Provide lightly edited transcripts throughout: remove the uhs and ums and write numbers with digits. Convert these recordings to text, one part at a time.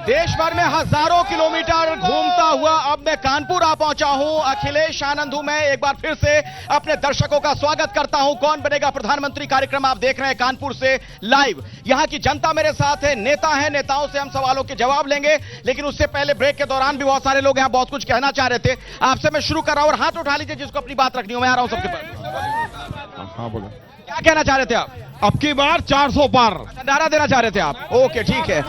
देश भर में हजारों किलोमीटर घूमता हुआ अब मैं कानपुर आ पहुंचा हूं। अखिलेश आनंद हूं मैं। एक बार फिर से अपने दर्शकों का स्वागत करता हूं। कौन बनेगा प्रधानमंत्री कार्यक्रम आप देख रहे हैं कानपुर से लाइव। यहां की जनता मेरे साथ है, नेता है, नेताओं से हम सवालों के जवाब लेंगे। लेकिन उससे पहले ब्रेक के दौरान भी बहुत सारे लोग यहां बहुत कुछ कहना चाह रहे थे। आपसे मैं शुरू कर रहा हूं और हाथ उठा लीजिए जिसको अपनी बात रखनी हो। मैं आ रहा हूं सबके पास। हाँ बोलो, क्या कहना चाह रहे थे आप? अब की बार 400 पार नारा देना चाह रहे थे आप? ओके ठीक है।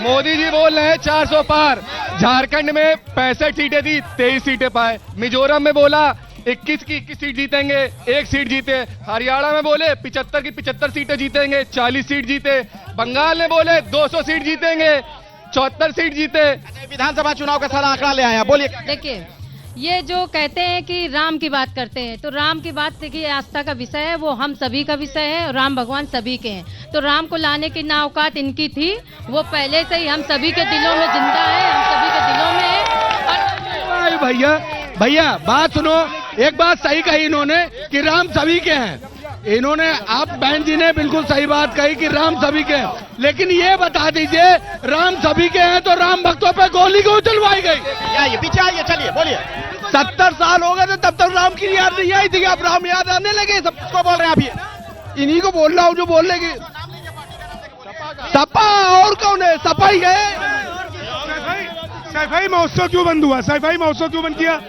मोदी जी बोल रहे हैं 400 पार। झारखंड में 65 सीटें थी, 23 सीटें पाए। मिजोरम में बोला 21 की 21 सीट जीतेंगे, 1 सीट जीते। हरियाणा में बोले 75 की 75 सीटें जीतेंगे, 40 सीट जीते। बंगाल में बोले 200 सीट जीतेंगे, 74 सीट जीते। विधानसभा चुनाव का सारा आंकड़ा ले आए बोलिए। देखिए, ये जो कहते हैं कि राम की बात करते हैं, तो राम की बात देखिए आस्था का विषय है, वो हम सभी का विषय है और राम भगवान सभी के हैं। तो राम को लाने की ना औकात इनकी थी, वो पहले से ही हम सभी के दिलों में जिंदा है, हम सभी के दिलों में है। भैया बात सुनो, एक बात सही कही इन्होंने कि राम सभी के हैं। इन्होंने, आप बहन जी ने बिल्कुल सही बात कही कि राम सभी के हैं। लेकिन ये बता दीजिए, राम सभी के हैं तो राम भक्तों पे गोली क्यों चलवाई गई? आइए पीछे आइए, चलिए बोलिए। 70 साल हो गए थे तब तक राम की याद नहीं आई थी, अब राम याद आने लगे। सबको बोल रहे हैं आप? ये इन्हीं को बोल रहा हूँ जो बोल लेगी। सपा और कौन है? सपा ही गए। सफाई महोत्सव क्यों बंद हुआ? सफाई महोत्सव क्यों बंद किया?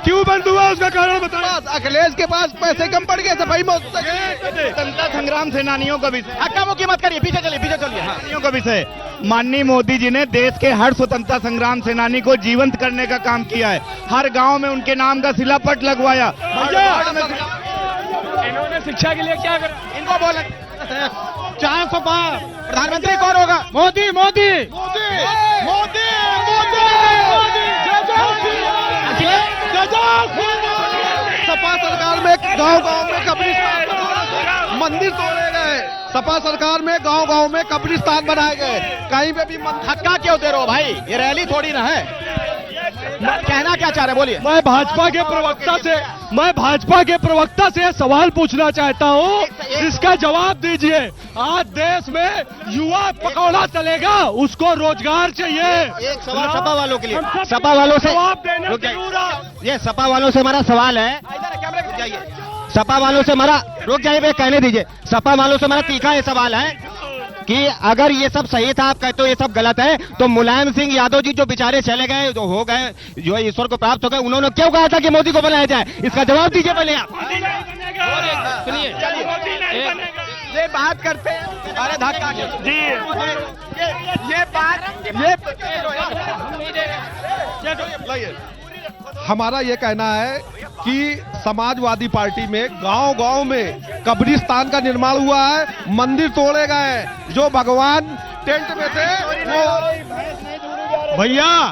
क्यों बंद हुआ उसका कारण बताओ। अखिलेश के पास पैसे कम पड़ गए सफाई महोत्सव। स्वतंत्रता संग्राम सेनानियों का विषय, हक्का मुक्की मत करिए, पीछे चलिए, पीछे चलिए। हाँ। सेनानियों का विषय। माननीय मोदी जी ने देश के हर स्वतंत्रता संग्राम सेनानी को जीवंत करने का काम किया है। हर गांव में उनके नाम का शिलापट लगवाया। इन्होंने शिक्षा के लिए क्या करा? इनको बोल 400 पार। प्रधानमंत्री कौन होगा? मोदी मोदी मोदी। सपा सरकार में गांव-गांव में कब्रिस्तान, मंदिर तोड़े गए। सपा सरकार में गांव-गांव में कब्रिस्तान बनाए गए। कहीं पे भी हक्का क्यों दे रहे हो भाई? ये रैली थोड़ी ना है। कहना क्या चाह रहे बोलिए। मैं भाजपा के प्रवक्ता से सवाल पूछना चाहता हूँ, इसका जवाब दीजिए। आज देश में युवा पकौड़ा चलेगा, उसको रोजगार चाहिए। एक सवाल सपा वालों के लिए, सपा वालों से ये सपा वालों से हमारा सवाल है। कैमरे में जाइए। सपा वालों से हमारा, रुक जाइए कहने दीजिए। सपा वालों से हमारा तीखा ये सवाल है कि अगर ये सब सही था, आप कहते हो ये सब गलत है, तो मुलायम सिंह यादव जी जो बेचारे चले गए, जो हो गए, जो ईश्वर को प्राप्त हो गए, उन्होंने क्यों कहा था कि मोदी को बनाया जाए? इसका जवाब दीजिए पहले आप। सुनिए, ये बात करते हैं। अरे धक्का जी, ये हमारा ये कहना है कि समाजवादी पार्टी में गांव-गांव में कब्रिस्तान का निर्माण हुआ है, मंदिर तोड़े गए। जो भगवान टेंट में थे वो भैया,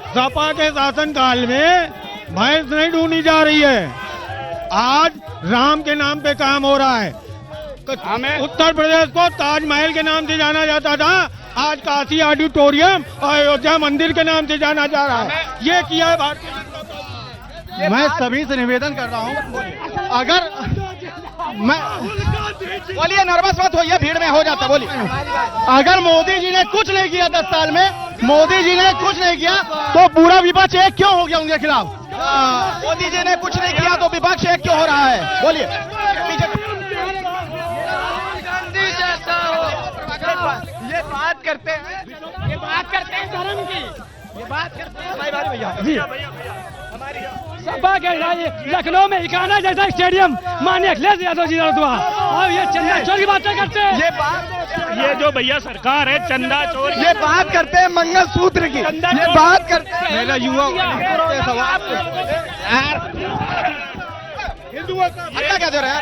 सपा के शासन काल में भैंस नहीं ढूंढी जा रही है, आज राम के नाम पे काम हो रहा है। उत्तर प्रदेश को ताजमहल के नाम से जाना जाता था, आज काशी ऑडिटोरियम और अयोध्या मंदिर के नाम से जाना जा रहा है। ये किया है भारतीय जनता पार्टी। मैं सभी से निवेदन कर रहा हूँ, अगर मैं बोलिए, नर्वस मत होइए, भीड़ में हो जाता। बोलिए। अगर मोदी जी ने कुछ नहीं किया 10 साल में, मोदी जी ने कुछ नहीं किया, तो पूरा विपक्ष एक क्यों हो गया उनके खिलाफ? मोदी जी ने कुछ नहीं किया तो विपक्ष एक क्यों हो रहा है? बोलिए। ये बात करते हैं धर्म की, ये बात करते हैं भैया। सपा के लखनऊ में इकाना जैसा स्टेडियम माननीय अखिलेश यादव जी ने हुआ, और ये चंदा चोर की बातें करते हैं। ये जो भैया सरकार है चंदा चोर, ये बात करते हैं मंगलसूत्र की, ये बात करते हैं। मेरा युवा हल्ला क्या दे रहे हैं?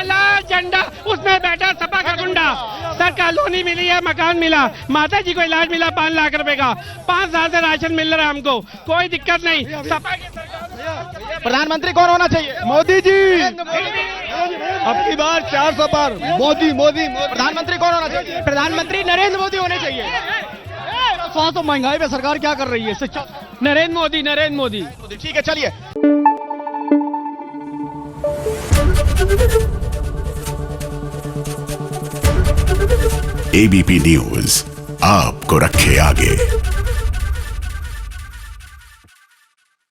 लाल झंडा, उसमें बैठा सपा का गुंडा। सर कॉलोनी मिली है, मकान मिला, माता जी को इलाज मिला 5 लाख रुपए का, 5 साल से राशन मिल रहा है हमको, कोई दिक्कत नहीं। सपा की सरकार। प्रधानमंत्री कौन होना चाहिए? मोदी जी। अब की बार 400 पार। मोदी मोदी। प्रधानमंत्री कौन होना चाहिए? प्रधानमंत्री नरेंद्र मोदी होने चाहिए। स्वास्थ्य महंगाई पे सरकार क्या कर रही है? शिक्षा। नरेंद्र मोदी। ठीक है, चलिए। एबीपी न्यूज आपको रखे आगे।